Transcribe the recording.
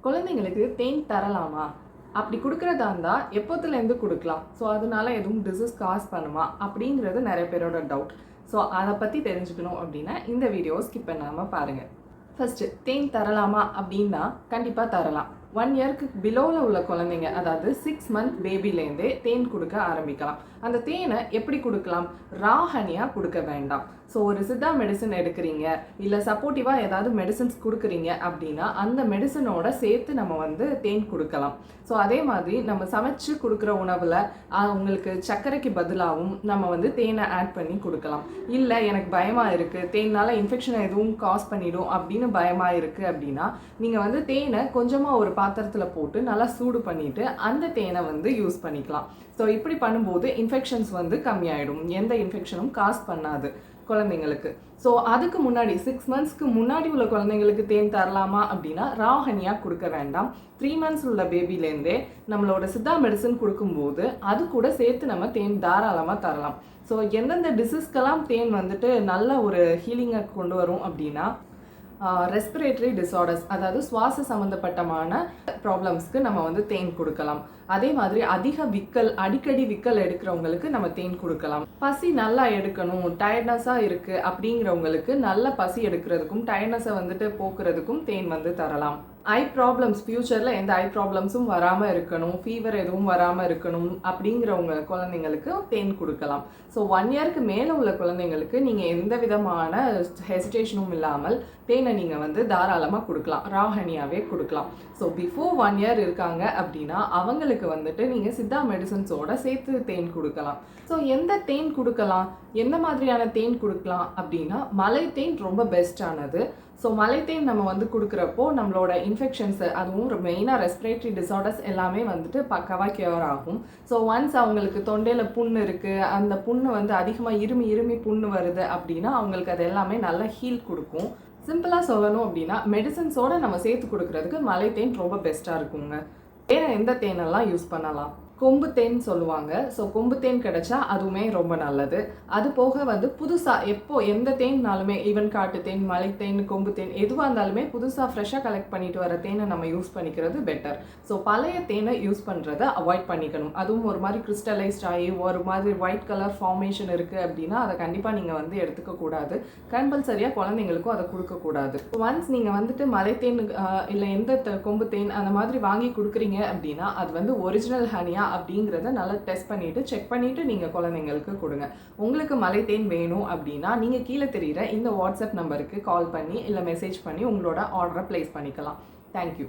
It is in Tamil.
குழந்தைங்களுக்கு தேன் தரலாமா? அப்படி குடுக்கிறதா இருந்தா எப்போத்துலேருந்து குடுக்கலாம்? ஸோ அதனால எதுவும் டிசீஸ் காஸ் பண்ணுமா? அப்படிங்கிறது நெறைய பேரோட டவுட். ஸோ அத பத்தி தெரிஞ்சுக்கணும் அப்படின்னா இந்த வீடியோவ ஸ்கிப் பண்ணாம பாருங்க. ஃபர்ஸ்ட்டு தேன் தரலாமா அப்படின்னா கண்டிப்பா தரலாம். 1 இயர்க்கு பிலோவில் உள்ள குழந்தைங்க, அதாவது 6 மந்த் பேபிலேருந்தே தேன் கொடுக்க ஆரம்பிக்கலாம். அந்த தேனை எப்படி கொடுக்கலாம்? ரா ஹனியாக கொடுக்க வேண்டாம். ஸோ ஒரு சித்தா மெடிசன் எடுக்கிறீங்க, இல்லை சப்போர்ட்டிவாக ஏதாவது மெடிசன்ஸ் கொடுக்குறீங்க அப்படின்னா அந்த மெடிசனோட சேர்த்து நம்ம வந்து தேன் கொடுக்கலாம். ஸோ அதே மாதிரி நம்ம சமைச்சு கொடுக்குற உணவில் உங்களுக்கு சர்க்கரைக்கு பதிலாகவும் நம்ம வந்து தேனை ஆட் பண்ணி கொடுக்கலாம். இல்லை எனக்கு பயமாக இருக்குது, தேனால் இன்ஃபெக்ஷன் எதுவும் காஸ் பண்ணிடும் அப்படின்னு பயமாக இருக்குது அப்படின்னா நீங்கள் வந்து தேனை கொஞ்சமாக ஒரு பாத்திரத்தில் போட்டு நல்லா சூடு பண்ணிவிட்டு அந்த தேனை வந்து யூஸ் பண்ணிக்கலாம். ஸோ இப்படி பண்ணும்போது இன்ஃபெக்ஷன்ஸ் வந்து கம்மியாயிடும், எந்த இன்ஃபெக்ஷனும் காஸ் பண்ணாது குழந்தைங்களுக்கு. ஸோ அதுக்கு முன்னாடி 6 மந்த்ஸ்க்கு முன்னாடி உள்ள குழந்தைங்களுக்கு தேன் தரலாமா அப்படின்னா ரா ஹனியாக கொடுக்க வேண்டாம். 3 மந்த்ஸ் உள்ள பேபிலேருந்தே நம்மளோட சித்தா மெடிசன் கொடுக்கும்போது அது கூட சேர்த்து நம்ம தேன் தாராளமாக தரலாம். ஸோ எந்தெந்த டிசீஸ்க்கெல்லாம் தேன் வந்துட்டு நல்ல ஒரு ஹீலிங்கை கொண்டு வரும் அப்படின்னா ரெஸ்பிரேட்டரி டிஸார்டர்ஸ், அதாவது சுவாச சம்மந்தப்பட்டமான ப்ராப்ளம்ஸ்க்கு நம்ம வந்து தேன் கொடுக்கலாம். அதே மாதிரி அதிக விக்கல், அடிக்கடி விக்கல் எடுக்கிறவங்களுக்கு நம்ம தேன் கொடுக்கலாம். பசி நல்லா எடுக்கணும், டயர்ட்னஸாக இருக்குது அப்படிங்கிறவங்களுக்கு நல்ல பசி எடுக்கிறதுக்கும் டயர்ட்னஸை வந்துட்டு போக்குறதுக்கும் தேன் வந்து தரலாம். ஐ ப்ராப்ளம்ஸ், ஃப்யூச்சரில் எந்த ஐ ப்ராப்ளம்ஸும் வராமல் இருக்கணும், ஃபீவர் எதுவும் வராமல் இருக்கணும் அப்படிங்கிறவங்க குழந்தைங்களுக்கு தேன் கொடுக்கலாம். ஸோ 1 இயர்க்கு மேலே உள்ள குழந்தைங்களுக்கு நீங்கள் எந்த விதமான ஹெசிடேஷனும் இல்லாமல் தேனை நீங்கள் வந்து தாராளமாக கொடுக்கலாம், ரா ஹனியாகவே கொடுக்கலாம். ஸோ பிஃபோர் 1 இயர் இருக்காங்க அப்படின்னா அவங்களுக்கு வந்துட்டு நீங்கள் சித்தா மெடிசன்ஸோட சேர்த்து தேன் கொடுக்கலாம். ஸோ எந்த தேன் கொடுக்கலாம், எந்த மாதிரியான தேன் கொடுக்கலாம் அப்படின்னா மலை தேன் ரொம்ப பெஸ்ட்டானது. ஸோ மலை தேன் நம்ம வந்து கொடுக்குறப்போ நம்மளோட இன்ஃபெக்ஷன்ஸு, அதுவும் மெயினாக ரெஸ்பிரேட்டரி டிஸார்டர்ஸ் எல்லாமே வந்துட்டு பக்காவாக க்யூர் ஆகும். ஸோ ஒன்ஸ் அவங்களுக்கு தொண்டையில் புண்ணு இருக்குது, அந்த புண்ணு வந்து அதிகமாக இருமி புண்ணு வருது அப்படின்னா அவங்களுக்கு அது எல்லாமே நல்லா ஹீல் கொடுக்கும். சிம்பிளாக சொல்லணும் அப்படின்னா மெடிசன்ஸோடு நம்ம சேர்த்து கொடுக்குறதுக்கு மலை தேன் ரொம்ப பெஸ்ட்டாக இருக்குங்க. வேறு எந்த தேனெல்லாம் யூஸ் பண்ணலாம்? கொம்பு தேன் சொல்லுவாங்க. ஸோ கொம்பு தேன் கிடைச்சா அதுவுமே ரொம்ப நல்லது. அது போக வந்து புதுசாக எந்த தேன்னாலுமே, ஈவன் காட்டு தேன், மலை தேன், கொம்பு தேன் எதுவாக இருந்தாலுமே புதுசாக ஃப்ரெஷ்ஷாக கலெக்ட் பண்ணிட்டு வர தேனை நம்ம யூஸ் பண்ணிக்கிறது பெட்டர். ஸோ பழைய தேனை யூஸ் பண்ணுறதை அவாய்ட் பண்ணிக்கணும். அதுவும் ஒரு மாதிரி கிறிஸ்டலைஸ்ட் ஆகி ஒரு மாதிரி ஒயிட் கலர் ஃபார்மேஷன் இருக்குது அப்படின்னா அதை கண்டிப்பாக நீங்கள் வந்து எடுத்துக்கக்கூடாது. கம்பல்சரியாக குழந்தைங்களுக்கும் அதை கொடுக்கக்கூடாது. ஒன்ஸ் நீங்கள் வந்துட்டு மலை தேன் இல்லை எந்த கொம்பு தேன் அந்த மாதிரி வாங்கி கொடுக்குறீங்க அப்படின்னா அது வந்து ஒரிஜினல் ஹனியா அப்படிங்கிறத நல்லா டெஸ்ட் பண்ணிவிட்டு செக் பண்ணிவிட்டு நீங்கள் குழந்தைங்களுக்கு கொடுங்க. உங்களுக்கு மலை தேன் வேணும் அப்படின்னா நீங்கள் கீழே தெரிகிற இந்த வாட்ஸ்அப் நம்பருக்கு கால் பண்ணி இல்லை மெசேஜ் பண்ணி உங்களோட ஆர்டரை ப்ளேஸ் பண்ணிக்கலாம். தேங்க்யூ.